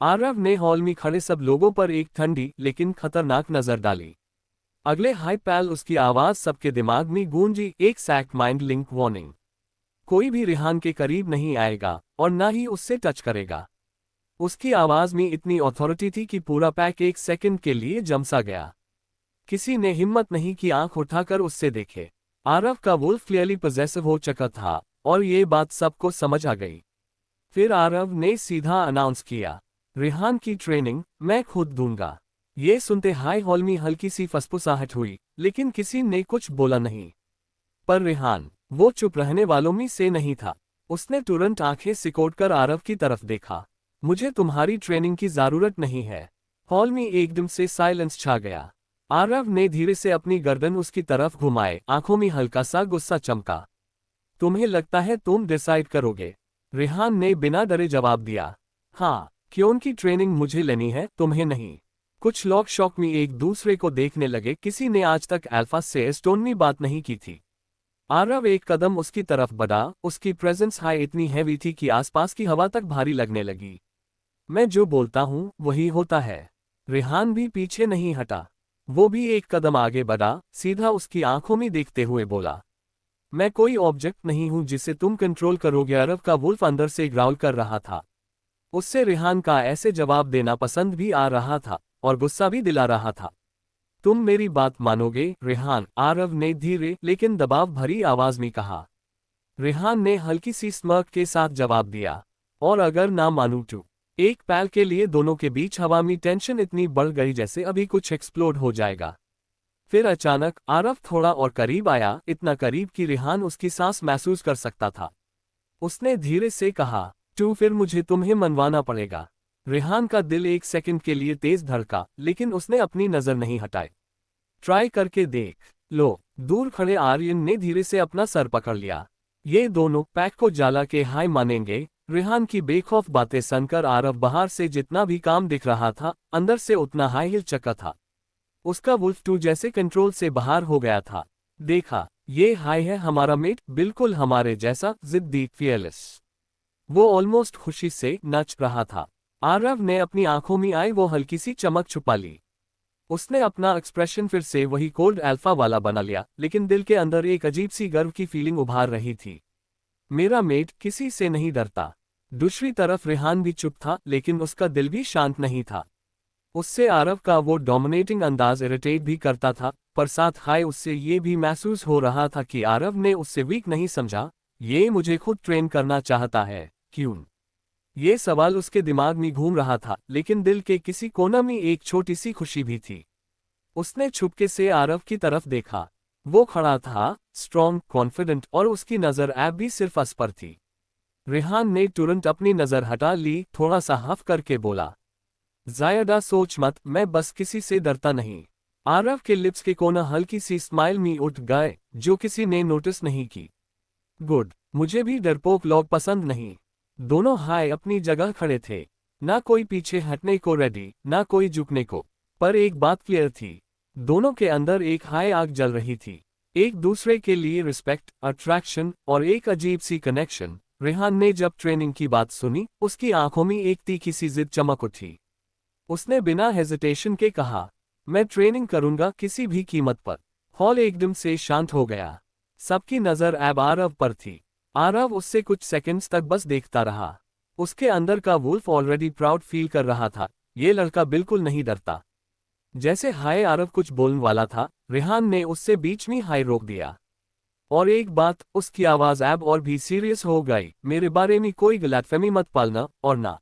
आरव ने हॉल में खड़े सब लोगों पर एक ठंडी लेकिन खतरनाक नजर डाली। अगले हाई पैल उसकी आवाज सबके दिमाग में गूंजी, एक सैक माइंड लिंक वार्निंग। कोई भी रिहान के करीब नहीं आएगा और ना ही उससे टच करेगा। उसकी आवाज में इतनी अथॉरिटी थी कि पूरा पैक एक सेकंड के लिए जमसा गया। किसी ने हिम्मत नहीं की आंख उठाकर उससे देखे। आरव का वुल्फ क्लियरली पॉसेसिव हो चुका था और ये बात सबको समझ आ गई। फिर आरव ने सीधा अनाउंस किया, रिहान की ट्रेनिंग मैं खुद दूंगा। ये सुनते हाई हॉल में हल्की सी फसफुसाहट हुई, लेकिन किसी ने कुछ बोला नहीं। पर रिहान, वो चुप रहने वालों में से नहीं था। उसने तुरंत आंखें सिकोड़कर आरव की तरफ देखा। मुझे तुम्हारी ट्रेनिंग की जरूरत नहीं है। हॉल में एकदम से साइलेंस छा गया। आरव ने धीरे से अपनी गर्दन उसकी तरफ घुमाए, आंखों में हल्का सा गुस्सा चमका। तुम्हें लगता है तुम डिसाइड करोगे? रिहान ने बिना डरे जवाब दिया। हाँ, क्यों की ट्रेनिंग मुझे लेनी है, तुम्हें नहीं। कुछ लोग शौक में एक दूसरे को देखने लगे। किसी ने आज तक अल्फा से स्टोन में बात नहीं की थी। आरव एक कदम उसकी तरफ बढ़ा। उसकी प्रेजेंस हाई इतनी हैवी थी कि आसपास की हवा तक भारी लगने लगी। मैं जो बोलता हूँ वही होता है। रिहान भी पीछे नहीं हटा। वो भी एक कदम आगे बढ़ा, सीधा उसकी आंखों में देखते हुए बोला, मैं कोई ऑब्जेक्ट नहीं हूं जिसे तुम कंट्रोल करोगे। आरव का वुल्फ अंदर से ग्राउल कर रहा था। उससे रिहान का ऐसे जवाब देना पसंद भी आ रहा था और गुस्सा भी दिला रहा था। तुम मेरी बात मानोगे रिहान? आरव ने धीरे लेकिन दबाव भरी आवाज में कहा। रिहान ने हल्की सी स्mirk के साथ जवाब दिया, और अगर ना मानूं तो? एक पल के लिए दोनों के बीच हवा में टेंशन इतनी बढ़ गई जैसे अभी कुछ एक्सप्लोड हो जाएगा। फिर अचानक आरव थोड़ा और करीब आया, इतना करीब कि रिहान उसकी सांस महसूस कर सकता था। उसने धीरे से कहा, टू फिर मुझे तुम्हें मनवाना पड़ेगा। रिहान का दिल एक सेकंड के लिए तेज धड़का, लेकिन उसने अपनी नजर नहीं हटाई। ट्राई करके देख लो। दूर खड़े आर्यन ने धीरे से अपना सर पकड़ लिया। ये दोनों पैक को जाला के हाय मानेंगे? रिहान की बेखौफ बातें सुनकर आरव बाहर से जितना भी काम दिख रहा था, अंदर से उतना हाई हिल चका था। उसका वुल्फ टू जैसे कंट्रोल से बाहर हो गया था। देखा, ये हाई है हमारा मेट, बिल्कुल हमारे जैसा, जिद्दी, फियरलेस। वो ऑलमोस्ट खुशी से नाच रहा था। आरव ने अपनी आंखों में आई वो हल्की सी चमक छुपा ली। उसने अपना एक्सप्रेशन फिर से वही कोल्ड अल्फा वाला बना लिया, लेकिन दिल के अंदर एक अजीब सी गर्व की फीलिंग उभार रही थी। मेरा मेट किसी से नहीं डरता। दूसरी तरफ रिहान भी चुप था, लेकिन उसका दिल भी शांत नहीं था। उससे आरव का वो डोमिनेटिंग अंदाज इरिटेट भी करता था, पर साथ हाय उससे ये भी महसूस हो रहा था कि आरव ने उससे वीक नहीं समझा। ये मुझे खुद ट्रेन करना चाहता है, क्यों? ये सवाल उसके दिमाग में घूम रहा था, लेकिन दिल के किसी कोना में एक छोटी सी खुशी भी थी। उसने छुपके से आरव की तरफ देखा। वो खड़ा था, स्ट्रॉन्ग, कॉन्फिडेंट, और उसकी नजर ऐब भी सिर्फ अस पर थी। रिहान ने तुरंत अपनी नजर हटा ली, थोड़ा सा हफ करके बोला, ज़्यादा सोच मत, मैं बस किसी से डरता नहीं। आरव के लिप्स के कोना हल्की सी स्माइल में उठ गए, जो किसी ने नोटिस नहीं की। गुड, मुझे भी डरपोक लोग पसंद नहीं। दोनों हाय अपनी जगह खड़े थे, ना कोई पीछे हटने को रेडी, ना कोई झुकने को। पर एक बात क्लियर थी, दोनों के अंदर एक हाय आग जल रही थी। एक दूसरे के लिए रिस्पेक्ट, अट्रैक्शन और एक अजीब सी कनेक्शन। रेहान ने जब ट्रेनिंग की बात सुनी, उसकी आंखों में एक तीखी सी जिद चमक उठी। उसने बिना हेजिटेशन के कहा, मैं ट्रेनिंग करूंगा, किसी भी कीमत पर। हॉल एकदम से शांत हो गया। सबकी नजर अब आरव पर थी। आरव उससे कुछ सेकंड्स तक बस देखता रहा। उसके अंदर का वुल्फ ऑलरेडी प्राउड फील कर रहा था, ये लड़का बिल्कुल नहीं डरता। जैसे हाय आरव कुछ बोलने वाला था, रेहान ने उससे बीच में हाय रोक दिया। और एक बात, उसकी आवाज अब और भी सीरियस हो गई, मेरे बारे में कोई गलतफहमी मत पालना, और ना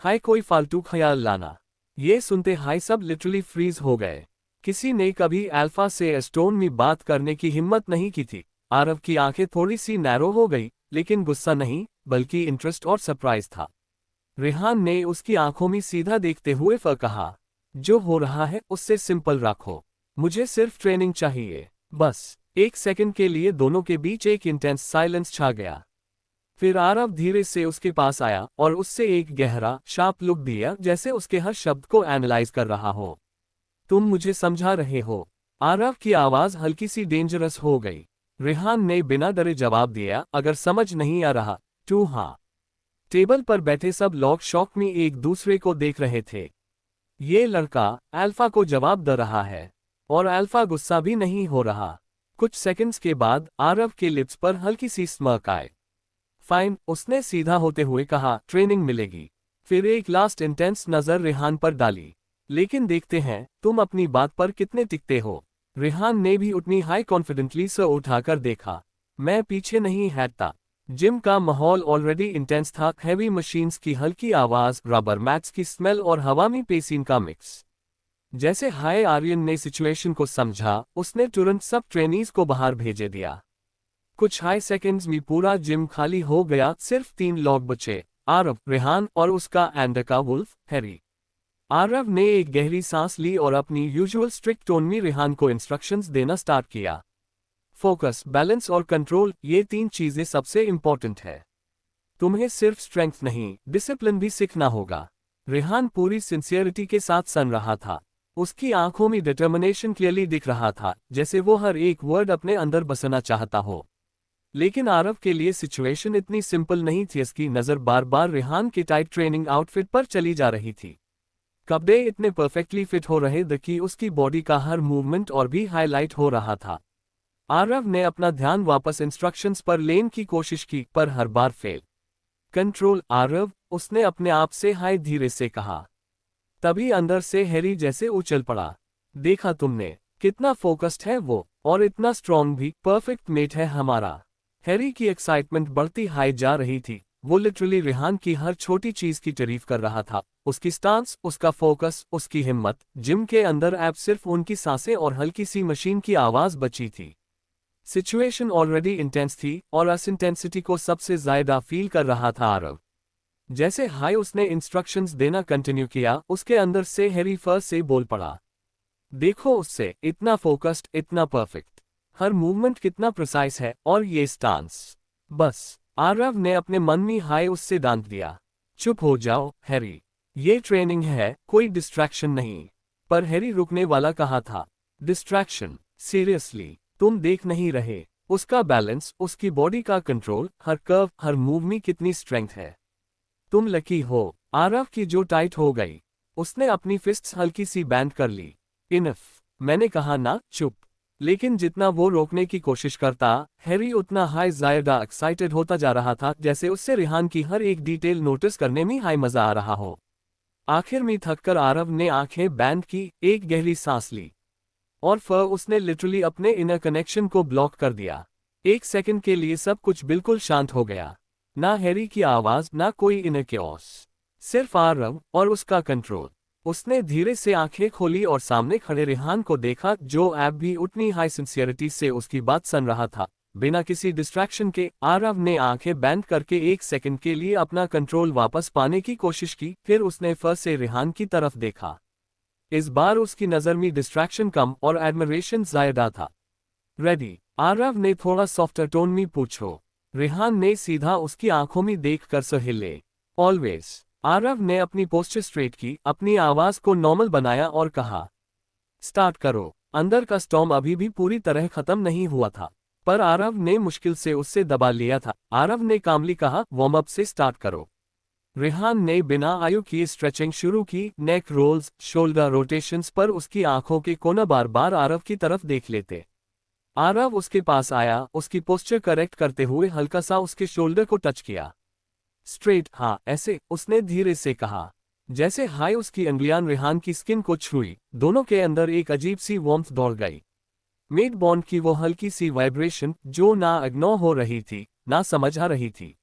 हाय कोई फालतू ख्याल लाना। ये सुनते हाय सब लिटरली फ्रीज हो गए। किसी ने कभी अल्फा से स्टोन में बात करने की हिम्मत नहीं की थी। आरव की आंखें थोड़ी सी नैरो हो गई, लेकिन गुस्सा नहीं, बल्कि इंटरेस्ट और सरप्राइज था। रेहान ने उसकी आंखों में सीधा देखते हुए कहा, जो हो रहा है उससे सिंपल रखो। मुझे सिर्फ ट्रेनिंग चाहिए, बस। एक सेकंड के लिए दोनों के बीच एक इंटेंस साइलेंस छा गया। फिर आरव धीरे से उसके पास आया और उससे एक गहरा, शार्प लुक दिया, जैसे उसके हर शब्द को एनालाइज कर रहा हो। तुम मुझे समझा रहे हो? आरव की आवाज हल्की सी डेंजरस हो गई। रेहान ने बिना डरे जवाब दिया, अगर समझ नहीं आ रहा तो हाँ। टेबल पर बैठे सब लोग शॉक में एक दूसरे को देख रहे थे। ये लड़का अल्फा को जवाब दे रहा है और अल्फा गुस्सा भी नहीं हो रहा। कुछ सेकंड्स के बाद आरव के लिप्स पर हल्की सी स्mirk आए। फाइन, उसने सीधा होते हुए कहा, ट्रेनिंग मिलेगी। फिर एक लास्ट इंटेंस नजर रेहान पर डाली। लेकिन देखते हैं तुम अपनी बात पर कितने टिकते हो। रेहान ने भी उतनी हाई कॉन्फिडेंटली सर उठाकर देखा। मैं पीछे नहीं हटता। जिम का माहौल ऑलरेडी इंटेंस था। हैवी मशीन्स की हल्की आवाज, रबर मैट्स की स्मेल और हवा में पेसिन का मिक्स। जैसे हाय आर्यन ने सिचुएशन को समझा, उसने तुरंत सब ट्रेनीज को बाहर भेजे दिया। कुछ हाई सेकंड्स में पूरा जिम खाली हो गया। सिर्फ 3 लोग बचे, आरव, रेहान और उसका एंडका वुल्फ, हैरी। आरव ने एक गहरी सांस ली और अपनी यूजुअल स्ट्रिक्ट टोन में रेहान को इंस्ट्रक्शंस देना स्टार्ट किया। फोकस, बैलेंस और कंट्रोल, ये 3 चीजें सबसे इंपॉर्टेंट है। तुम्हें सिर्फ स्ट्रेंथ नहीं, डिसिप्लिन भी सीखना होगा। रेहान पूरी सिंसियरिटी के साथ सुन रहा था। उसकी आंखों में डिटर्मिनेशन क्लियरली दिख रहा था, जैसे वो हर एक वर्ड अपने अंदर बसना चाहता हो। लेकिन आरव के लिए सिचुएशन इतनी सिंपल नहीं थी। उसकी नजर बार बार रेहान के टाइट ट्रेनिंग आउटफिट पर चली जा रही थी। कपड़े इतने परफेक्टली फिट हो रहे थे कि उसकी बॉडी का हर मूवमेंट और भी हाईलाइट हो रहा था। आरव ने अपना ध्यान वापस इंस्ट्रक्शंस पर लेने की कोशिश की, पर हर बार फेल। कंट्रोल आरव, उसने अपने आप से हाय धीरे से कहा। तभी अंदर से हैरी जैसे उछल पड़ा। देखा तुमने, कितना फोकस्ड है वो, और इतना स्ट्रॉन्ग भी। परफेक्ट मेट है हमारा। हैरी की एक्साइटमेंट बढ़ती हाई जा रही थी। वो लिटरली रेहान की हर छोटी चीज की तारीफ कर रहा था। उसकी स्टांस, उसका फोकस, उसकी हिम्मत। जिम के अंदर अब सिर्फ उनकी सांसें और हल्की सी मशीन की आवाज बची थी। सिचुएशन ऑलरेडी इंटेंस थी और उस इंटेंसिटी को सबसे ज्यादा फील कर रहा था आरव। जैसे हाय उसने इंस्ट्रक्शंस देना कंटिन्यू किया, उसके अंदर से हैरी फर्स्ट से बोल पड़ा। देखो उससे, इतना फोकस्ड, इतना परफेक्ट। हर मूवमेंट कितना प्रिसाइज है, और ये स्टांस। बस, आरव ने अपने मन में हाय उससे डांट दिया। चुप हो जाओ हैरी, ये ट्रेनिंग है, कोई डिस्ट्रैक्शन नहीं। पर हैरी रुकने वाला कहा था। डिस्ट्रैक्शन? सीरियसली, तुम देख नहीं रहे? उसका बैलेंस, उसकी बॉडी का कंट्रोल, हर कर्व, हर मूव में कितनी स्ट्रेंथ है। तुम लकी हो। आरव की जो टाइट हो गई। उसने अपनी फिस्ट्स हल्की सी बैंड कर ली। इनफ, मैंने कहा ना, चुप। लेकिन जितना वो रोकने की कोशिश करता, हैरी उतना हाई ज्यादा एक्साइटेड होता जा रहा था, जैसे उससे रेहान की हर एक डिटेल नोटिस करने में हाई मजा आ रहा हो। आखिर में थककर आरव ने आंखें बैंड की, एक गहरी सांस ली। और फिर उसने लिटरली अपने इनर कनेक्शन को ब्लॉक कर दिया। एक सेकंड के लिए सब कुछ बिल्कुल शांत हो गया। ना हैरी की आवाज, ना कोई इनर केओस। सिर्फ आरव और उसका कंट्रोल। उसने धीरे से आंखें खोली और सामने खड़े रेहान को देखा, जो अब भी उतनी हाई सिंसियरिटी से उसकी बात सुन रहा था। बिना किसी डिस्ट्रैक्शन के आरव ने आंखें बंद करके एक सेकंड के लिए अपना कंट्रोल वापस पाने की कोशिश की। फिर उसने फिर से रेहान की तरफ देखा। इस बार उसकी नजर में डिस्ट्रैक्शन कम और एडमिरेशन ज्यादा था। रेडी? आरव ने थोड़ा सॉफ्टर टोन में पूछो। रेहान ने सीधा उसकी आंखों में देखकर सहिले। ऑलवेज। आरव ने अपनी पोस्चर स्ट्रेट की, अपनी आवाज को नॉर्मल बनाया और कहा, स्टार्ट करो। अंदर का स्टॉर्म अभी भी पूरी तरह खत्म नहीं हुआ था, पर आरव ने मुश्किल से उससे दबा लिया था। आरव ने कामली कहा, वार्म अप से स्टार्ट करो। रेहान ने बिना आयु किए स्ट्रेचिंग शुरू की। नेक रोल्स, शोल्डर रोटेशंस पर उसकी आंखों के कोना बार बार आरव की तरफ देख लेते। आरव उसके पास आया, उसकी पोस्चर करेक्ट करते हुए हल्का सा उसके शोल्डर को टच किया। स्ट्रेट, हाँ ऐसे, उसने धीरे से कहा। जैसे हाय उसकी अंगुलियां रेहान की स्किन को छुई, दोनों के अंदर एक अजीब सी वार्मथ दौड़ गई। मेड बॉन्ड की वो हल्की सी वाइब्रेशन, जो ना इग्नोर हो रही थी, ना समझ आ रही थी।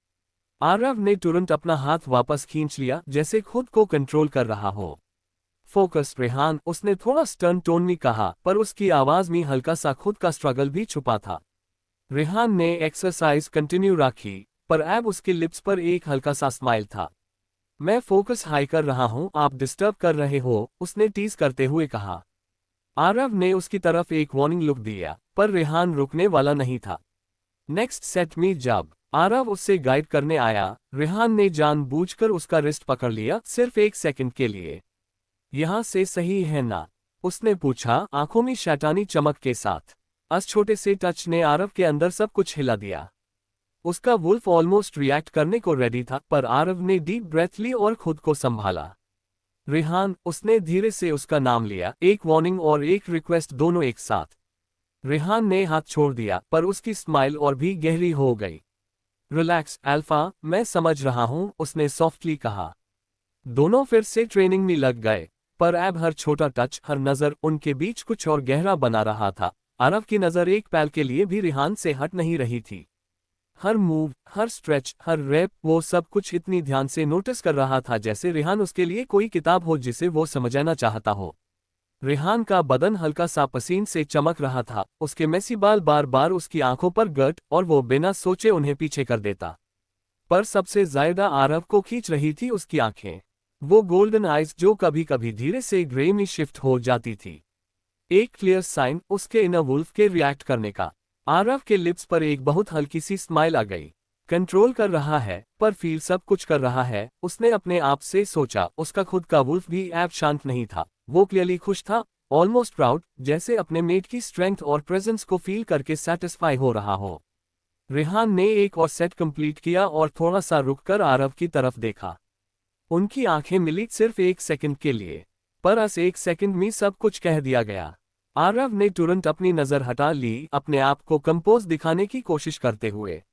आरव ने तुरंत अपना हाथ वापस खींच लिया, जैसे खुद को कंट्रोल कर रहा हो। फोकस रेहान, उसने थोड़ा स्टर्न टोन में कहा, पर उसकी आवाज में हल्का सा खुद का स्ट्रगल भी छुपा था। रेहान ने एक्सरसाइज कंटिन्यू रखी, पर अब उसके लिप्स पर एक हल्का सा स्माइल था। मैं फोकस हाई कर रहा हूं, आप डिस्टर्ब कर रहे हो, उसने टीज करते हुए कहा। आरव ने उसकी तरफ एक वार्निंग लुक दिया, पर रेहान रुकने वाला नहीं था। नेक्स्ट सेट में जब आरव उससे गाइड करने आया, रेहान ने जानबूझकर उसका रिस्ट पकड़ लिया, सिर्फ एक सेकंड के लिए। यहां से सही है ना? उसने पूछा, आंखों में शैतानी चमक के साथ। उस छोटे से टच ने आरव के अंदर सब कुछ हिला दिया। उसका वुल्फ ऑलमोस्ट रिएक्ट करने को रेडी था, पर आरव ने डीप ब्रेथ ली और खुद को संभाला। रेहान, उसने धीरे से उसका नाम लिया, एक वार्निंग और एक रिक्वेस्ट दोनों एक साथ। रेहान ने हाथ छोड़ दिया, पर उसकी स्माइल और भी गहरी हो गई। रिलैक्स अल्फा, मैं समझ रहा हूं, उसने सॉफ्टली कहा। दोनों फिर से ट्रेनिंग में लग गए, पर अब हर छोटा टच, हर नजर उनके बीच कुछ और गहरा बना रहा था। आरव की नजर एक पल के लिए भी रेहान से हट नहीं रही थी। हर मूव, हर स्ट्रेच, हर रैप, वो सब कुछ इतनी ध्यान से नोटिस कर रहा था जैसे रेहान उसके लिए कोई किताब हो जिसे वो समझना चाहता हो। रेहान का बदन हल्का सा पसीन से चमक रहा था, उसके मेसी बाल बार बार उसकी आंखों पर गट और वो बिना सोचे उन्हें पीछे कर देता। पर सबसे ज्यादा आरव को खींच रही थी उसकी आंखें, वो गोल्डन आइज जो कभी कभी धीरे से ग्रे में शिफ्ट हो जाती थी। एक क्लियर साइन उसके इनर वुल्फ के रिएक्ट करने का। आरव के लिप्स पर एक बहुत हल्की सी स्माइल आ गई। कंट्रोल कर रहा है, पर फील सब कुछ कर रहा है, उसने अपने आप से सोचा। उसका खुद का वुल्फ भी ऐप शांत नहीं था, वो क्लियरली खुश था, ऑलमोस्ट प्राउड, जैसे अपने मेट की स्ट्रेंथ और प्रेजेंस को फील करके सेटिस्फाई हो रहा हो। रेहान ने एक और सेट कंप्लीट किया और थोड़ा सा रुककर आरव की तरफ देखा। उनकी आंखें मिली सिर्फ एक सेकंड के लिए, पर उस एक सेकंड में सब कुछ कह दिया गया। आरव ने तुरंत अपनी नजर हटा ली, अपने आप को कंपोज दिखाने की कोशिश करते हुए।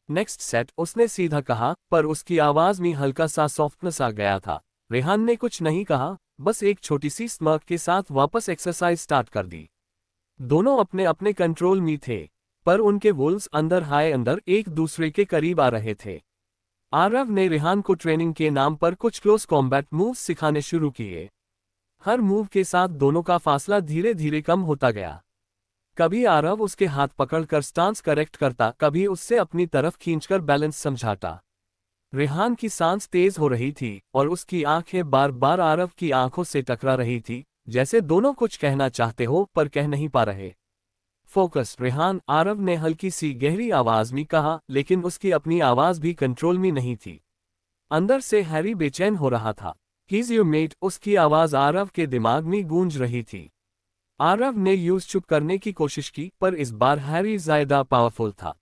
नेक्स्ट सेट, उसने सीधा कहा, पर उसकी आवाज में हल्का सा सॉफ्टनेस आ गया था। रेहान ने कुछ नहीं कहा, बस एक छोटी सी स्मर्क के साथ वापस एक्सरसाइज स्टार्ट कर दी। दोनों अपने अपने कंट्रोल में थे, पर उनके वुल्व्स अंदर एक दूसरे के करीब आ रहे थे। आरव ने रेहान को ट्रेनिंग के नाम पर कुछ क्लोज कॉम्बैट मूव्स सिखाने शुरू किए। हर मूव के साथ दोनों का फासला धीरे धीरे कम होता गया। कभी आरव उसके हाथ पकड़कर स्टांस करेक्ट करता, कभी उससे अपनी तरफ खींचकर बैलेंस समझाता। रेहान की सांस तेज हो रही थी और उसकी आंखें बार बार आरव की आंखों से टकरा रही थी, जैसे दोनों कुछ कहना चाहते हो पर कह नहीं पा रहे। फोकस रेहान, आरव ने हल्की सी गहरी आवाज में कहा, लेकिन उसकी अपनी आवाज भी कंट्रोल में नहीं थी। अंदर से हैरी बेचैन हो रहा था। हीज योर मेट, उसकी आवाज आरव के दिमाग में गूंज रही थी। आरव ने यूज चुप करने की कोशिश की, पर इस बार हैरी ज्यादा पावरफुल था।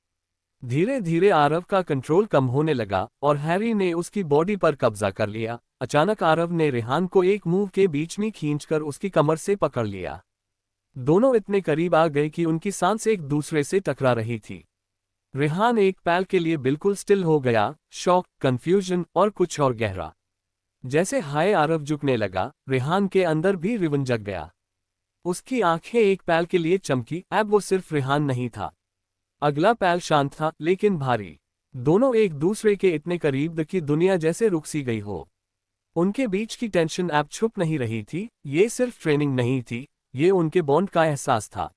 धीरे धीरे आरव का कंट्रोल कम होने लगा और हैरी ने उसकी बॉडी पर कब्जा कर लिया। अचानक आरव ने रेहान को एक मूव के बीच में खींचकर उसकी कमर से पकड़ लिया। दोनों इतने करीब आ गए कि उनकी सांस एक दूसरे से टकरा रही थी। रेहान एक पल के लिए बिल्कुल स्टिल हो गया, शॉक, कंफ्यूजन और कुछ और गहरा। जैसे हाय आरव झुकने लगा, रेहान के अंदर भी रिवन जग गया। उसकी आंखें एक पल के लिए चमकी, अब वो सिर्फ रेहान नहीं था। अगला पल शांत था, लेकिन भारी। दोनों एक दूसरे के इतने करीब कि दुनिया जैसे रुक सी गई हो। उनके बीच की टेंशन अब छुप नहीं रही थी, ये सिर्फ ट्रेनिंग नहीं थी, ये उनके बॉन्ड का एहसास था।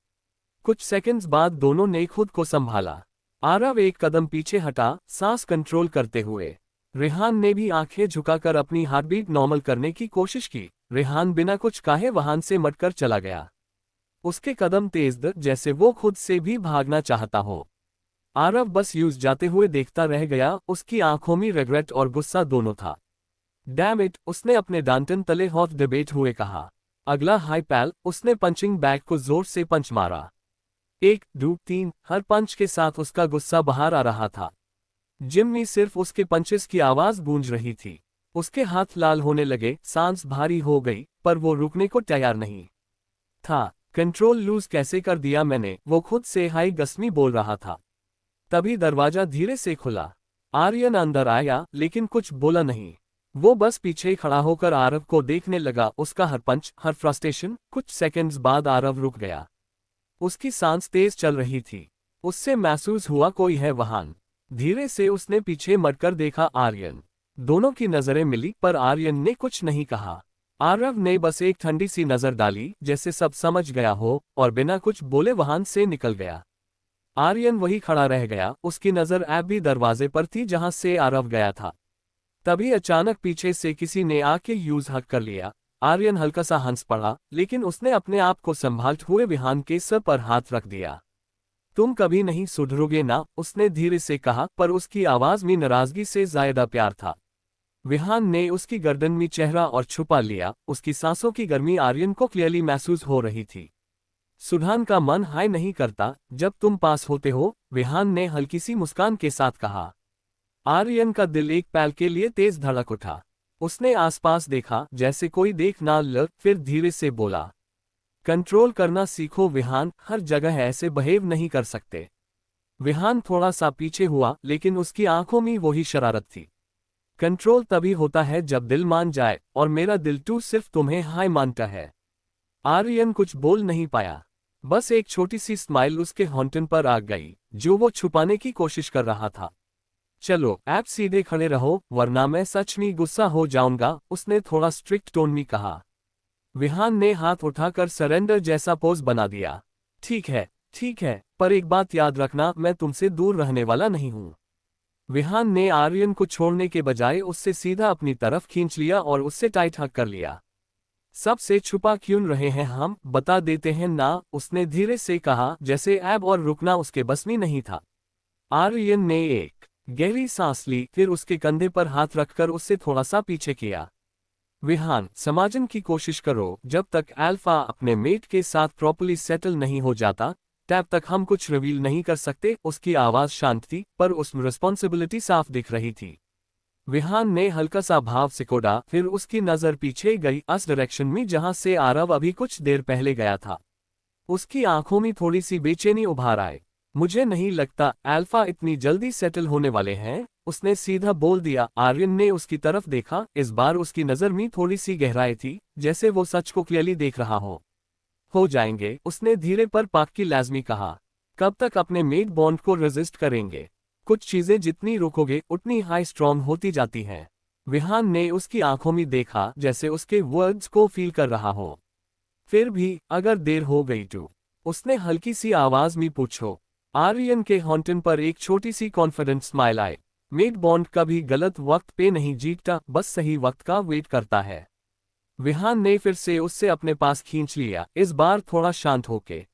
कुछ सेकंड्स बाद दोनों ने खुद को संभाला। आरव एक कदम पीछे हटा, सांस कंट्रोल करते हुए। रेहान ने भी आंखें झुकाकर अपनी हार्टबीट नॉर्मल करने की कोशिश की। रेहान बिना कुछ कहे वहां से मटकर चला गया। उसके कदम तेज थे, जैसे वो खुद से भी भागना चाहता हो। आरव बस यूज जाते हुए देखता रह गया, उसकी आंखों में रिग्रेट और गुस्सा दोनों था। डैम इट, उसने अपने दांतन तले हाथ दबाते हुए कहा। अगला हाई पैल, उसने पंचिंग बैग को जोर से पंच मारा। 1, 2, 3, हर पंच के साथ उसका गुस्सा बाहर आ रहा था। जिम में सिर्फ उसके पंचेस की आवाज गूंज रही थी। उसके हाथ लाल होने लगे, सांस भारी हो गई, पर वो रुकने को तैयार नहीं था। कंट्रोल लूज कैसे कर दिया मैंने, वो खुद से हाई गस्मी बोल रहा था। तभी दरवाजा धीरे से खुला। आर्यन अंदर आया, लेकिन कुछ बोला नहीं। वो बस पीछे खड़ा होकर आरव को देखने लगा, उसका हर पंच, हर फ्रस्ट्रेशन। कुछ सेकंड्स बाद आरव रुक गया। उसकी सांस तेज चल रही थी। उससे महसूस हुआ कोई है वहां। धीरे से उसने पीछे मड़कर देखा आर्यन। दोनों की नजरें मिली, पर आर्यन ने कुछ नहीं कहा। आरव ने बस एक ठंडी सी नजर डाली, जैसे सब समझ गया हो, और बिना कुछ बोले वहां से निकल गया। आर्यन वही खड़ा रह गया, उसकी नजर अब भी दरवाजे पर थी जहां से आरव गया था। तभी अचानक पीछे से किसी ने आके यूज हक कर लिया। आर्यन हल्का सा हंस पड़ा, लेकिन उसने अपने आप को संभालते हुए विहान के सर पर हाथ रख दिया। तुम कभी नहीं सुधरोगे ना, उसने धीरे से कहा, पर उसकी आवाज में नाराजगी से ज्यादा प्यार था। विहान ने उसकी गर्दन में चेहरा और छुपा लिया, उसकी सांसों की गर्मी आर्यन को क्लियरली महसूस हो रही थी। सुधान का मन हाय नहीं करता जब तुम पास होते हो, विहान ने हल्की सी मुस्कान के साथ कहा। आर्यन का दिल एक पल के लिए तेज धड़क उठा। उसने आसपास देखा जैसे कोई देख ना ल, फिर धीरे से बोला, कंट्रोल करना सीखो विहान, हर जगह ऐसे बिहेव नहीं कर सकते। विहान थोड़ा सा पीछे हुआ, लेकिन उसकी आंखों में वही शरारत थी। कंट्रोल तभी होता है जब दिल मान जाए, और मेरा दिल टू सिर्फ तुम्हें हाय मानता है। आर्यन कुछ बोल नहीं पाया, बस एक छोटी सी स्माइल उसके होंठन पर आ गई, जो वो छुपाने की कोशिश कर रहा था। चलो आप सीधे खड़े रहो, वरना मैं सच में गुस्सा हो जाऊंगा, उसने थोड़ा स्ट्रिक्ट टोन में कहा। विहान ने हाथ उठाकर सरेंडर जैसा पोज बना दिया। ठीक है, पर एक बात याद रखना, मैं तुमसे दूर रहने वाला नहीं हूं। विहान ने आर्यन को छोड़ने के बजाय उससे सीधा अपनी तरफ खींच लिया और उससे टाइट हग कर लिया। सबसे छुपा क्यों रहे हैं हम, बता देते हैं ना, उसने धीरे से कहा, जैसे अब और रुकना उसके बस में नहीं था। आर्यन ने एक गहरी सांस ली, फिर उसके कंधे पर हाथ रखकर उससे थोड़ा सा पीछे किया। विहान, समझने की कोशिश करो, जब तक अल्फा अपने मेट के साथ प्रॉपर्ली सेटल नहीं हो जाता, तब तक हम कुछ रिवील नहीं कर सकते। उसकी आवाज शांत थी, पर उसमें रिस्पॉन्सिबिलिटी साफ दिख रही थी। विहान ने हल्का सा भाव सिकोड़ा, फिर उसकी नजर पीछे गई, उस डायरेक्शन में जहां से आरव अभी कुछ देर पहले गया था। उसकी आंखों में थोड़ी सी बेचैनी उभार आई। मुझे नहीं लगता अल्फा इतनी जल्दी सेटल होने वाले हैं, उसने सीधा बोल दिया। आर्यन ने उसकी तरफ देखा, इस बार उसकी नजर में थोड़ी सी गहराई थी, जैसे वो सच को क्लियरली देख रहा हो जाएंगे, उसने धीरे पर पाकी लाजमी कहा। कब तक अपने मेट बॉन्ड को रेजिस्ट करेंगे? कुछ चीजें जितनी रुकोगे उतनी हाई स्ट्रॉन्ग होती जाती हैं। विहान ने उसकी आंखों में देखा, जैसे उसके वर्ड्स को फील कर रहा हो। फिर भी अगर देर हो गई तो, उसने हल्की सी आवाज में पूछो। आर्यन के होंठन पर एक छोटी सी कॉन्फिडेंट स्माइल आई। मेट बॉन्ड कभी गलत वक्त पे नहीं जीतता, बस सही वक्त का वेट करता है। विहान ने फिर से उससे अपने पास खींच लिया, इस बार थोड़ा शांत होके।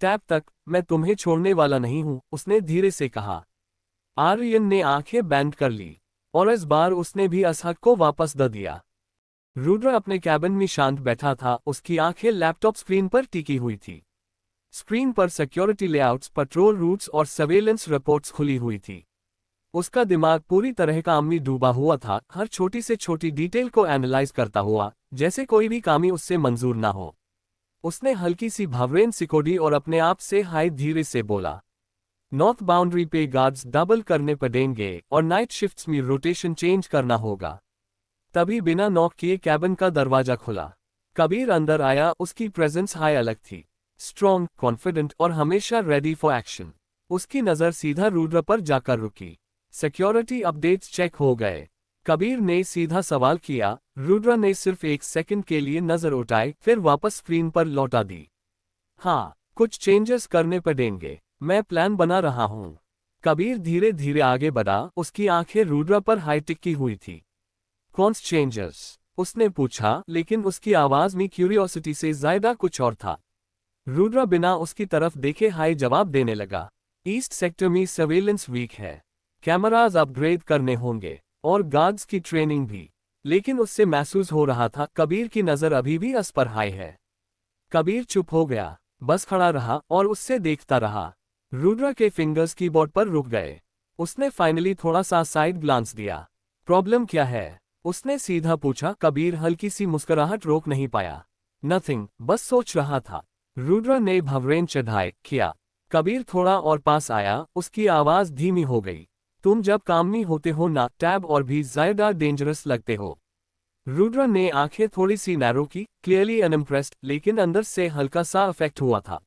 तब तक मैं तुम्हें छोड़ने वाला नहीं हूं, उसने धीरे से कहा। आर्यन ने आंखें बैंड कर ली, और इस बार उसने भी असहक को वापस दे दिया। रुद्र अपने कैबिन में शांत बैठा था, उसकी आंखें लैपटॉप स्क्रीन पर टिकी हुई थी। स्क्रीन पर सिक्योरिटी लेआउट्स, पेट्रोल रूट्स और सर्वेलेंस रिपोर्ट्स खुली हुई थी। उसका दिमाग पूरी तरह काम में डूबा हुआ था, हर छोटी से छोटी डिटेल को एनालाइज करता हुआ, जैसे कोई भी काम ही उससे मंजूर ना हो। उसने हल्की सी भवरेन सिकोड़ी और अपने आप से हाय धीरे से बोला। नॉर्थ बाउंड्री पे गार्ड्स डबल करने पड़ेंगे और नाइट शिफ्ट्स में रोटेशन चेंज करना होगा। तभी बिना नॉक किए कैबिन का दरवाजा खुला। कबीर अंदर आया, उसकी प्रेजेंस हाई अलग थी, स्ट्रॉन्ग, कॉन्फिडेंट और हमेशा रेडी फॉर एक्शन। उसकी नजर सीधा रुद्र पर जाकर रुकी। सिक्योरिटी अपडेट्स चेक हो गए। कबीर ने सीधा सवाल किया। रुद्र ने सिर्फ एक सेकंड के लिए नजर उठाई, फिर वापस स्क्रीन पर लौटा दी। हाँ, कुछ चेंजेस करने पड़ेंगे, मैं प्लान बना रहा हूं। कबीर धीरे धीरे आगे बढ़ा, उसकी आंखें रुद्र पर हाई टिकी हुई थी। कौन से चेंजेस? उसने पूछा, लेकिन उसकी आवाज में क्यूरियोसिटी से ज्यादा कुछ और था। रुद्र बिना उसकी तरफ देखे हाई जवाब देने लगा। ईस्ट सेक्टर में सर्वेलेंस वीक है, कैमराज अपग्रेड करने होंगे, और गार्ड्स की ट्रेनिंग भी। लेकिन उससे महसूस हो रहा था कबीर की नजर अभी भी उस पर हाई है। कबीर चुप हो गया, बस खड़ा रहा और उससे देखता रहा। रुद्र के फिंगर्स कीबोर्ड पर रुक गए। उसने फाइनली थोड़ा सा साइड ग्लांस दिया। प्रॉब्लम क्या है? उसने सीधा पूछा। कबीर हल्की सी मुस्कुराहट रोक नहीं पाया। नथिंग, बस सोच रहा था। रुद्र ने भवरेन चढ़ाए किया। कबीर थोड़ा और पास आया, उसकी आवाज धीमी हो गई। तुम जब काम में होते हो ना, टैब और भी ज्यादा डेंजरस लगते हो। रुद्र ने आंखें थोड़ी सी नैरो की, क्लियरली अनइम्प्रेस्ड, लेकिन अंदर से हल्का सा अफेक्ट हुआ था।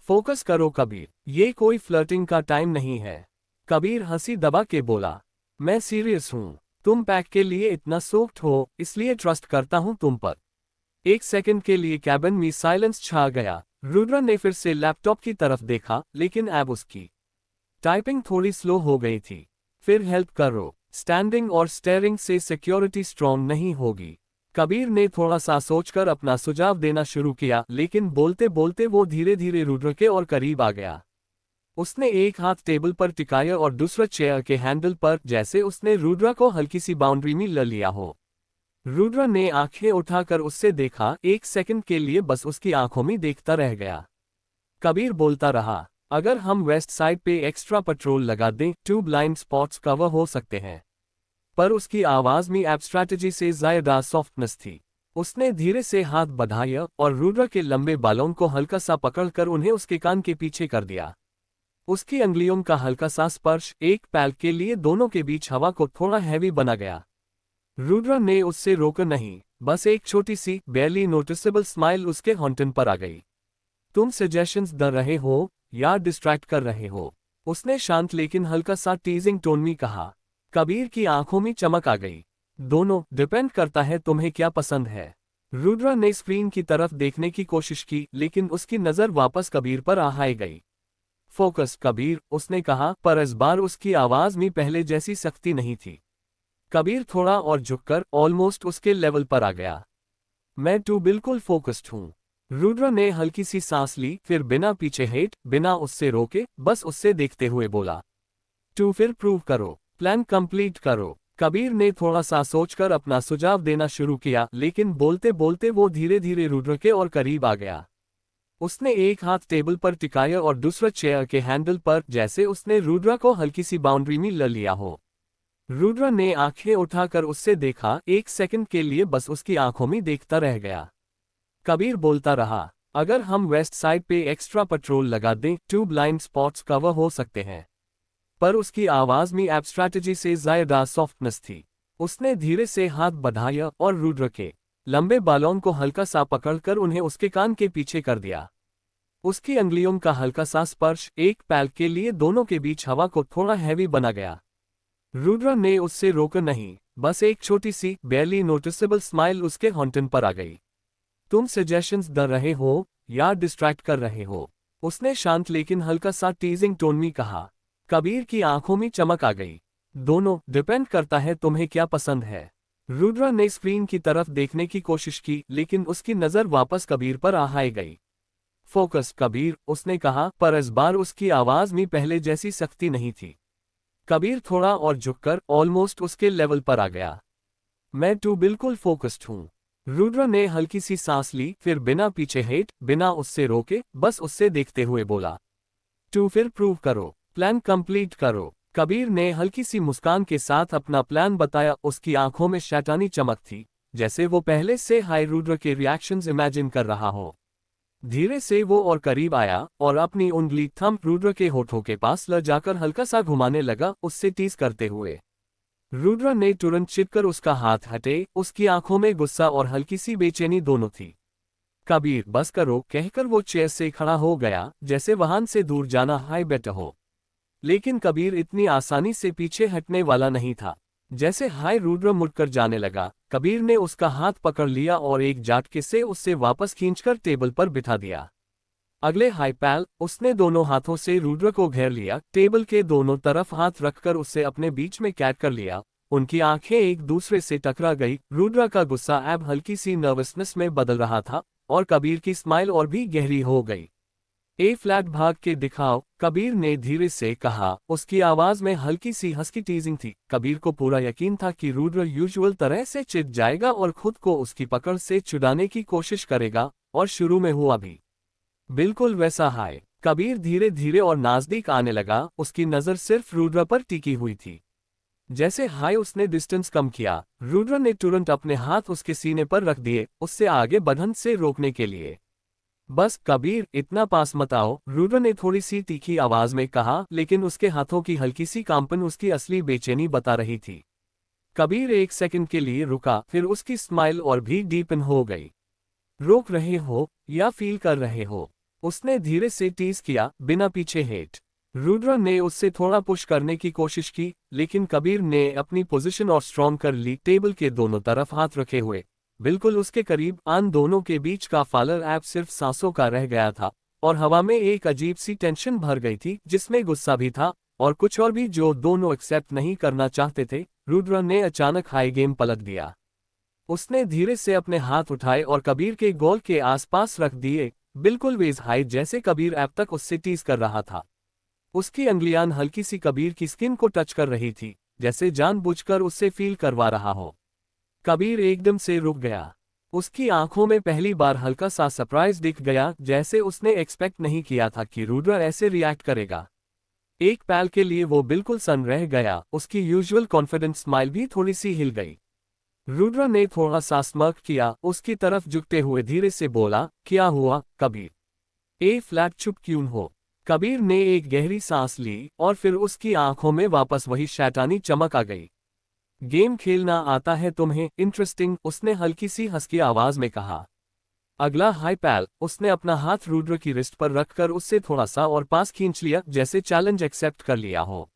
फोकस करो कबीर, ये कोई फ्लर्टिंग का टाइम नहीं है। कबीर हंसी दबा के बोला, मैं सीरियस हूं। तुम पैक के लिए इतना सोक्ड हो, इसलिए ट्रस्ट करता हूं तुम पर। एक सेकंड के लिए कैबिन में साइलेंस छा गया। रुद्र ने फिर से लैपटॉप की तरफ देखा, लेकिन अब उसकी टाइपिंग थोड़ी स्लो हो गई थी। फिर हेल्प करो, स्टैंडिंग और स्टेयरिंग से सिक्योरिटी स्ट्रॉन्ग नहीं होगी। कबीर ने थोड़ा सा सोचकर अपना सुझाव देना शुरू किया, लेकिन बोलते बोलते वो धीरे धीरे रुद्र के और करीब आ गया। उसने एक हाथ टेबल पर टिकाया और दूसरा चेयर के हैंडल पर, जैसे उसने रुद्र को हल्की सी बाउंड्री में ले लिया हो। रुद्र ने आंखें उठाकर उससे देखा, एक सेकंड के लिए बस उसकी आंखों में देखता रह गया। कबीर बोलता रहा, अगर हम वेस्ट साइड पे एक्स्ट्रा पेट्रोल लगा दें, 2 ब्लाइंड स्पॉट्स कवर हो सकते हैं। पर उसकी आवाज में एब्स्ट्रैटेजी से ज्यादा सॉफ्टनेस थी। उसने धीरे से हाथ बढ़ाया और रुद्र के लंबे बालों को हल्का सा पकड़कर उन्हें उसके कान के पीछे कर दिया। उसकी अंगुलियों का हल्का सा स्पर्श एक पल के लिए दोनों के बीच हवा को थोड़ा हैवी बना गया। रुद्र ने उससे रोका नहीं, बस एक छोटी सी बेयरली नोटिसेबल स्माइल उसके होंठन पर आ गई। तुम सजेशंस दे रहे हो या डिस्ट्रैक्ट कर रहे हो? उसने शांत लेकिन हल्का सा टीजिंग टोन में कहा। कबीर की आंखों में चमक आ गई। दोनों, डिपेंड करता है तुम्हें क्या पसंद है। रुद्र ने स्क्रीन की तरफ देखने की कोशिश की, लेकिन उसकी नजर वापस कबीर पर आ गई। फोकस कबीर, उसने कहा, पर इस बार उसकी आवाज में पहले जैसी सख्ती नहीं थी। कबीर थोड़ा और झुककर ऑलमोस्ट उसके लेवल पर आ गया। मैं तू बिल्कुल फोकस्ड हूं। रुद्र ने हल्की सी सांस ली, फिर बिना पीछे हटे, बिना उससे रोके, बस उससे देखते हुए बोला, तू फिर प्रूव करो, प्लान कंप्लीट करो। कबीर ने थोड़ा सा सोचकर अपना सुझाव देना शुरू किया, लेकिन बोलते बोलते वो धीरे धीरे रुद्र के और करीब आ गया। उसने एक हाथ टेबल पर टिकाया और दूसरा चेयर के हैंडल पर, जैसे उसने रुद्र को हल्की सी बाउंड्री में ले लिया हो। रुद्र ने आंखें उठाकर उससे देखा, एक सेकंड के लिए बस उसकी आंखों में देखता रह गया। कबीर बोलता रहा, अगर हम वेस्ट साइड पे एक्स्ट्रा पेट्रोल लगा दें, 2 ब्लाइंड स्पॉट्स कवर हो सकते हैं। पर उसकी आवाज में एब्स्ट्रैटेजी से ज्यादा सॉफ्टनेस थी। उसने धीरे से हाथ बढ़ाया और रुद्र के लंबे बालों को हल्का सा पकड़कर उन्हें उसके कान के पीछे कर दिया। उसकी अंगुलियों का हल्का सा स्पर्श एक पल के लिए दोनों के बीच हवा को थोड़ा हैवी बना गया। रुद्र ने उससे रोका नहीं, बस एक छोटी सी बेयरली नोटिसेबल स्माइल उसके होंठन पर आ गई। तुम सजेशंस दे रहे हो या डिस्ट्रैक्ट कर रहे हो? उसने शांत लेकिन हल्का सा टीजिंग टोन में कहा। कबीर की आंखों में चमक आ गई। दोनों, डिपेंड करता है तुम्हें क्या पसंद है। रुद्र ने स्क्रीन की तरफ देखने की कोशिश की, लेकिन उसकी नजर वापस कबीर पर आ गई। फोकस कबीर, उसने कहा, पर इस बार उसकी आवाज में पहले जैसी सख्ती नहीं थी। कबीर थोड़ा और झुककर ऑलमोस्ट उसके लेवल पर आ गया। मैं तू बिल्कुल फोकस्ड हूं। रुद्र ने हल्की सी सांस ली, फिर बिना पीछे हटे, बिना उससे रोके, बस उससे देखते हुए बोला, तू फिर प्रूव करो, प्लान कंप्लीट करो। कबीर ने हल्की सी मुस्कान के साथ अपना प्लान बताया। उसकी आंखों में शैतानी चमक थी, जैसे वो पहले से हाई रुद्र के रिएक्शंस इमेजिन कर रहा हो। धीरे से वो और करीब आया और अपनी उंगली थंब रुद्र के होठों के पास ले जाकर हल्का सा घुमाने लगा, उससे टीज करते हुए। रुद्र ने तुरंत चिपकर उसका हाथ हटे। उसकी आंखों में गुस्सा और हल्की सी बेचैनी दोनों थी। कबीर, बस करो, कहकर वो चेयर से खड़ा हो गया, जैसे वाहन से दूर जाना हाई बेटर हो। लेकिन कबीर इतनी आसानी से पीछे हटने वाला नहीं था। जैसे हाय रुद्र मुड़कर जाने लगा, कबीर ने उसका हाथ पकड़ लिया और एक झटके से उससे वापस खींचकर टेबल पर बिठा दिया। अगले हाई पैल, उसने दोनों हाथों से रुद्र को घेर लिया, टेबल के दोनों तरफ हाथ रखकर उसे अपने बीच में कैद कर लिया। उनकी आंखें एक दूसरे से टकरा गई। रुद्र का गुस्सा अब हल्की सी नर्वसनेस में बदल रहा था और कबीर की स्माइल और भी गहरी हो गई। ए फ्लैट भाग के दिखाओ, कबीर ने धीरे से कहा। उसकी आवाज में हल्की सी हंसकी टीजिंग थी। कबीर को पूरा यकीन था कि रुद्र यूजुअल तरह से चिढ़ जाएगा और खुद को उसकी पकड़ से छुड़ाने की कोशिश करेगा, और शुरू में हुआ भी बिल्कुल वैसा। हाय कबीर धीरे धीरे और नजदीक आने लगा। उसकी नजर सिर्फ रुद्र पर टिकी हुई थी। जैसे हाय उसने डिस्टेंस कम किया, रुद्र ने तुरंत अपने हाथ उसके सीने पर रख दिए, उससे आगे बढ़ने से रोकने के लिए। बस कबीर, इतना पास मत आओ, रुद्र ने थोड़ी सी तीखी आवाज में कहा, लेकिन उसके हाथों की हल्की सी कंपन उसकी असली बेचैनी बता रही थी। कबीर एक सेकंड के लिए रुका, फिर उसकी स्माइल और भी डीपन हो गई। रोक रहे हो या फील कर रहे हो? उसने धीरे से टीज किया, बिना पीछे हटे। रुद्र ने उससे थोड़ा पुश करने की कोशिश की, लेकिन कबीर ने अपनी पोजीशन और स्ट्रॉन्ग कर ली, टेबल के दोनों तरफ हाथ रखे हुए, बिल्कुल उसके करीब। आन दोनों के बीच का फालर ऐप सिर्फ सांसों का रह गया था, और हवा में एक अजीब सी टेंशन भर गई थी, जिसमें गुस्सा भी था और कुछ और भी जो दोनों एक्सेप्ट नहीं करना चाहते थे। रुद्र ने अचानक हाई गेम पलट दिया। उसने धीरे से अपने हाथ उठाए और कबीर के गोल के आसपास रख दिए, बिल्कुल वेज हाई जैसे कबीर ऐप तक उससे टीज कर रहा था। उसकी अंगुलियां हल्की सी कबीर की स्किन को टच कर रही थी, जैसे जानबूझकर उससे फील करवा रहा हो। कबीर एकदम से रुक गया। उसकी आंखों में पहली बार हल्का सा सरप्राइज दिख गया, जैसे उसने एक्सपेक्ट नहीं किया था कि रुद्र ऐसे रिएक्ट करेगा। एक पल के लिए वो बिल्कुल सन रह गया, उसकी यूजुअल कॉन्फिडेंट स्माइल भी थोड़ी सी हिल गई। रुद्र ने थोड़ा सा स्मर्क किया, उसकी तरफ झुकते हुए धीरे से बोला, क्या हुआ कबीर? ए फ्लैट चुप क्यों हो? कबीर ने एक गहरी सांस ली और फिर उसकी आंखों में वापस वही शैतानी चमक आ गई। गेम खेलना आता है तुम्हें? इंटरेस्टिंग, उसने हल्की सी हंस की आवाज में कहा। अगला हाई पैल, उसने अपना हाथ रुद्र की रिस्ट पर रखकर उससे थोड़ा सा और पास खींच लिया, जैसे चैलेंज एक्सेप्ट कर लिया हो।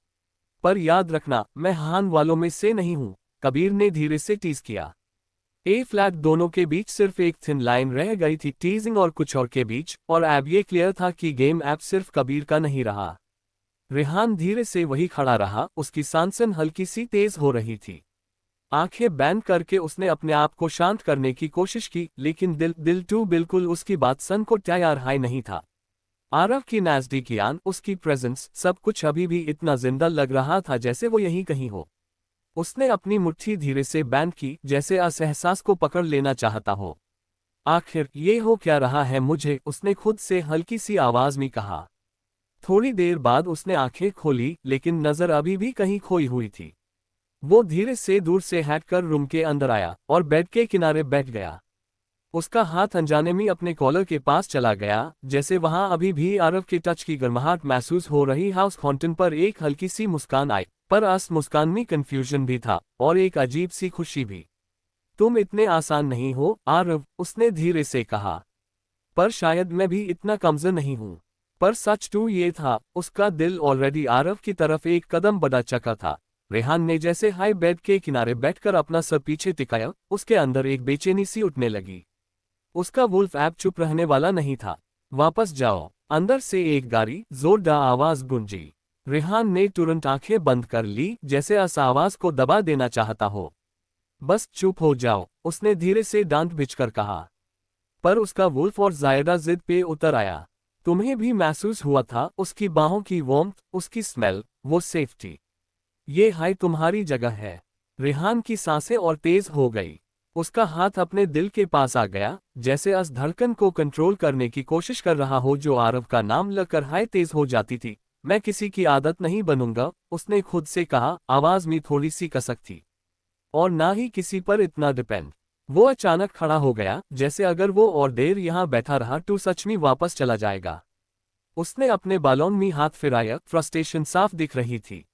पर याद रखना, मैं हान वालों में से नहीं हूं, कबीर ने धीरे से टीज किया। ए फ्लैट दोनों के बीच सिर्फ एक थिन लाइन रह गई थी, टीजिंग और कुछ और के बीच, और अब ये क्लियर था कि गेम ऐप सिर्फ कबीर का नहीं रहा। रेहान धीरे से वही खड़ा रहा, उसकी सांसें हल्की सी तेज हो रही थी। आंखें बैंड करके उसने अपने आप को शांत करने की कोशिश की, लेकिन दिल बिल्कुल उसकी बात सन को तैयार हाई नहीं था। आरव की नजदीकियान, उसकी प्रेजेंस, सब कुछ अभी भी इतना जिंदा लग रहा था जैसे वो यहीं कहीं हो। उसने अपनी मुट्ठी धीरे से बैंड की, जैसे इस एहसास को पकड़ लेना चाहता हो। आखिर ये हो क्या रहा है मुझे, उसने खुद से हल्की सी आवाज में कहा। थोड़ी देर बाद उसने आंखें खोली, लेकिन नजर अभी भी कहीं खोई हुई थी। वो धीरे से दूर से हटकर रूम के अंदर आया और बेड के किनारे बैठ गया। उसका हाथ अनजाने में अपने कॉलर के पास चला गया, जैसे वहां अभी भी आरव के टच की गर्माहट महसूस हो रही। हाउस कॉन्टन पर एक हल्की सी मुस्कान आई, पर उस मुस्कान में कंफ्यूजन भी था और एक अजीब सी खुशी भी। तुम इतने आसान नहीं हो आरव, उसने धीरे से कहा। पर शायद मैं भी इतना कमजोर नहीं हूं। पर सच तो ये था, उसका दिल ऑलरेडी आरव की तरफ एक कदम बढ़ा चुका था। रेहान ने जैसे हाई बेड के किनारे बैठकर अपना सर पीछे टिकाया, उसके अंदर एक बेचैनी सी उठने लगी। उसका वुल्फ ऐप चुप रहने वाला नहीं था। वापस जाओ, अंदर से एक गारी जोरदार आवाज गूंजी। रेहान ने तुरंत आंखें बंद कर ली, जैसे इस आवाज को दबा देना चाहता हो। बस चुप हो जाओ, उसने धीरे से डांट भिजकर कहा। पर उसका वुल्फ और जायदा जिद पे उतर आया। तुम्हें भी महसूस हुआ था उसकी बाहों की वार्मथ, उसकी स्मेल, वो सेफ्टी। ये हाय तुम्हारी जगह है। रेहान की सांसें और तेज हो गई। उसका हाथ अपने दिल के पास आ गया, जैसे उस धड़कन को कंट्रोल करने की कोशिश कर रहा हो जो आरव का नाम लेकर हाय तेज हो जाती थी। मैं किसी की आदत नहीं बनूंगा, उसने खुद से कहा, आवाज में थोड़ी सी कसक थी। और ना ही किसी पर इतना डिपेंड। वो अचानक खड़ा हो गया, जैसे अगर वो और देर यहां बैठा रहा तो सच में वापस चला जाएगा। उसने अपने बालों में हाथ फिराया, फ्रस्ट्रेशन साफ दिख रही थी।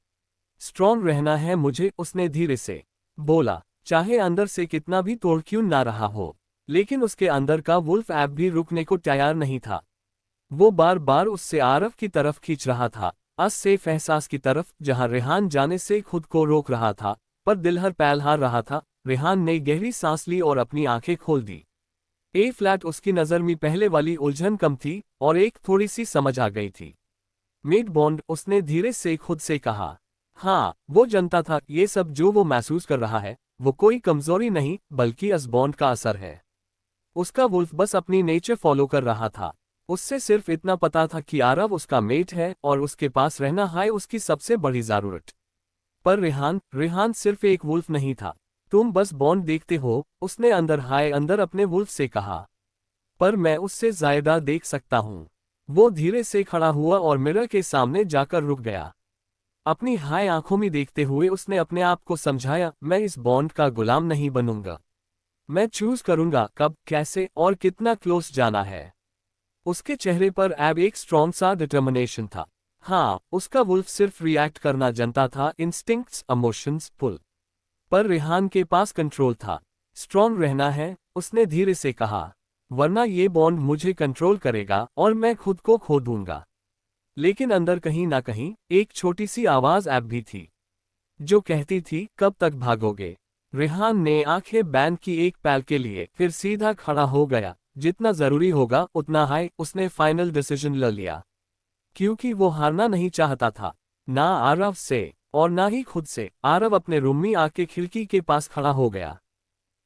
स्ट्रॉन्ग रहना है मुझे, उसने धीरे से बोला, चाहे अंदर से कितना भी तोड़ क्यों ना रहा हो। लेकिन उसके अंदर का वुल्फ ऐप भी रुकने को तैयार नहीं था। वो बार बार उससे आरव की तरफ खींच रहा था, अस सेफ एहसास की तरफ, जहां रेहान जाने से खुद को रोक रहा था, पर दिल हर पैल हार रहा था। रेहान ने गहरी सांस ली और अपनी आंखें खोल दी। ए फ्लैट, उसकी नजर में पहले वाली उलझन कम थी और एक थोड़ी सी समझ आ गई थी। मिड बॉन्ड, उसने धीरे से खुद से कहा। हाँ, वो जानता था ये सब जो वो महसूस कर रहा है, वो कोई कमजोरी नहीं बल्कि इस बॉन्ड का असर है। उसका वुल्फ बस अपनी नेचर फॉलो कर रहा था। उससे सिर्फ इतना पता था कि आरव उसका मेट है और उसके पास रहना है उसकी सबसे बड़ी जरूरत। पर रेहान सिर्फ एक वुल्फ नहीं था। तुम बस बॉन्ड देखते हो, उसने अंदर अपने वुल्फ से कहा। पर मैं उससे ज्यादा देख सकता हूं। वो धीरे से खड़ा हुआ और मिरर के सामने जाकर रुक गया। अपनी हाय आंखों में देखते हुए उसने अपने आप को समझाया, मैं इस बॉन्ड का गुलाम नहीं बनूंगा। मैं चूज करूंगा कब, कैसे और कितना क्लोज जाना है। उसके चेहरे पर अब एक स्ट्रॉन्ग सा डिटर्मिनेशन था। हाँ, उसका वुल्फ सिर्फ रिएक्ट करना जानता था, इंस्टिंक्ट्स, इमोशंस, पुल। पर रेहान के पास कंट्रोल था। स्ट्रॉन्ग रहना है, उसने धीरे से कहा, वरना ये बॉन्ड मुझे कंट्रोल करेगा और मैं खुद को खो दूंगा। लेकिन अंदर कहीं ना कहीं एक छोटी सी आवाज ऐप भी थी, जो कहती थी, कब तक भागोगे। रेहान ने आंखें बैंड की एक पल के लिए, फिर सीधा खड़ा हो गया। जितना जरूरी होगा उतना हाय, उसने फाइनल डिसीजन ले लिया। क्योंकि वो हारना नहीं चाहता था, ना आरव से और ना ही खुद से। आरव अपने रूम में आके खिड़की के पास खड़ा हो गया।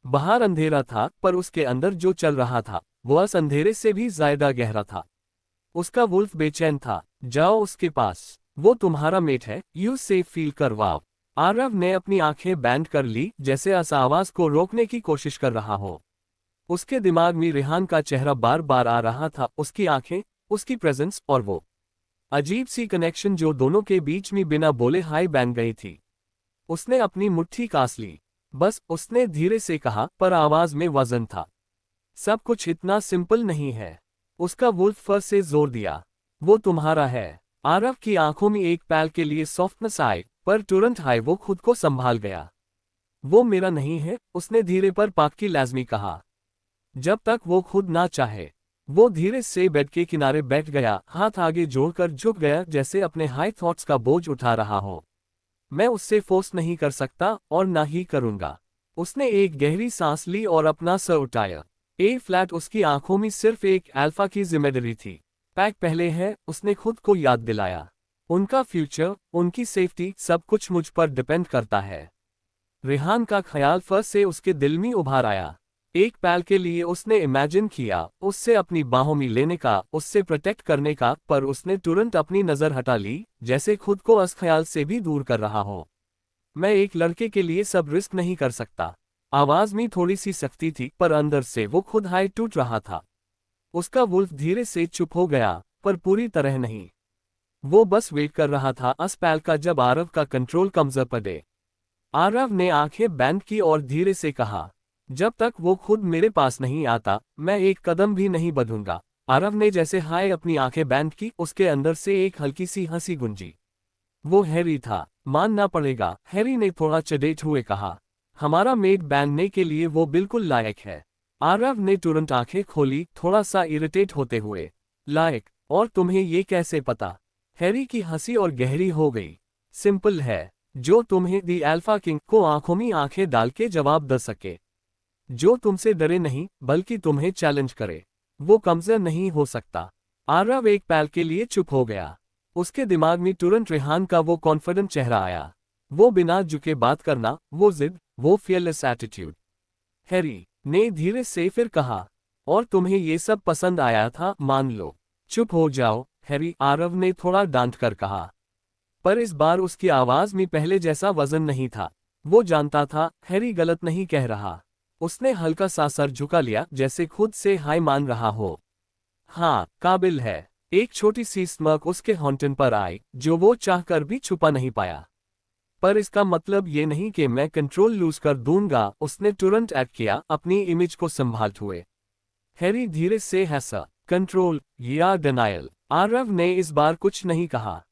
बाहर अंधेरा था, पर उसके अंदर जो चल रहा था वो उस अंधेरे से भी ज्यादा गहरा था। उसका वुल्फ बेचैन था। जाओ उसके पास, वो तुम्हारा मेट है, यू सेफ फील करवाओ। आरव ने अपनी आंखें बैंड कर ली, जैसे उस आवाज को रोकने की कोशिश कर रहा हो। उसके दिमाग में रेहान का चेहरा बार बार आ रहा था, उसकी आंखें, उसकी प्रेजेंस और वो अजीब सी कनेक्शन जो दोनों के बीच में बिना बोले हाई बन गई थी। उसने अपनी मुट्ठी कास ली। बस, उसने धीरे से कहा, पर आवाज में वजन था। सब कुछ इतना सिंपल नहीं है। उसका वुल्फ फर से जोर दिया। वो तुम्हारा है। आरव की आंखों में एक पल के लिए सॉफ्टनेस आई, पर तुरंत हाय वो खुद को संभाल गया। वो मेरा नहीं है, उसने धीरे पर पाकी लाजमी कहा। जब तक वो खुद ना चाहे। वो धीरे से बेड के किनारे बैठ गया, हाथ आगे जोड़कर झुक गया, जैसे अपने हाई थॉट्स का बोझ उठा रहा हो। मैं उससे फोर्स नहीं कर सकता और ना ही करूंगा। उसने एक गहरी सांस ली और अपना सर उठाया। ए फ्लैट उसकी आंखों में सिर्फ एक अल्फा की जिम्मेदारी थी। पैक पहले है, उसने खुद को याद दिलाया। उनका फ्यूचर, उनकी सेफ्टी, सब कुछ मुझ पर डिपेंड करता है। रेहान का ख्याल फर्स्ट से उसके दिल में उभार आया। एक पल के लिए उसने इमेजिन किया उससे अपनी बाहों में लेने का, उससे प्रोटेक्ट करने का, पर उसने तुरंत अपनी नजर हटा ली, जैसे खुद को उस ख्याल से भी दूर कर रहा हो। मैं एक लड़के के लिए सब रिस्क नहीं कर सकता। आवाज में थोड़ी सी सख्ती थी, पर अंदर से वो खुद हाई टूट रहा था। उसका वुल्फ धीरे से चुप हो गया, पर पूरी तरह नहीं। वो बस वेट कर रहा था उस पल का जब आरव का कंट्रोल कमजोर पड़े। आरव ने आंखें बैंड की और धीरे से कहा, जब तक वो खुद मेरे पास नहीं आता, मैं एक कदम भी नहीं बढ़ूंगा। आरव ने जैसे हाय अपनी आंखें बैंड की, उसके अंदर से एक हल्की सी हंसी गुंजी। वो हैरी था। मानना पड़ेगा, हैरी ने थोड़ा चडेट हुए कहा। हमारा मेड बांधने के लिए वो बिल्कुल लायक है। आरव ने तुरंत आंखें खोली, थोड़ा सा इरिटेट होते हुए। लायक? और तुम्हें ये कैसे पता? हैरी की हंसी और गहरी हो गई। सिंपल है। जो तुम्हें दी अल्फा किंग को आंखों में आंखें डाल के जवाब दे सके। जो तुमसे डरे नहीं, बल्कि तुम्हें चैलेंज करे। वो कमजोर नहीं हो सकता। आरव एक पल के लिए चुप हो गया। उसके दिमाग में तुरंत रेहान का वो कॉन्फिडेंट चेहरा आया। वो बिना झुके बात करना, वो जिद, वो फियरलेस एटीट्यूड। हैरी ने धीरे से फिर कहा, और तुम्हें ये सब पसंद आया था, मान लो। चुप हो जाओ, हैरी, आरव ने थोड़ा डांट कर कहा। पर इस बार उसकी आवाज में पहले जैसा वजन नहीं था। वो जानता था, हैरी गलत नहीं कह रहा। उसने हल्का सा सर झुका लिया, जैसे खुद से हाय मान रहा हो। हाँ, काबिल है। एक छोटी सी स्मर्क उसके होंठन पर आई, जो वो चाहकर भी छुपा नहीं पाया। पर इसका मतलब ये नहीं कि मैं कंट्रोल लूज कर दूंगा, उसने तुरंत ऐड किया, अपनी इमेज को संभालते हुए। हैरी धीरे से हंसा। कंट्रोल या डिनायल? आरव ने इस बार कुछ नहीं कहा।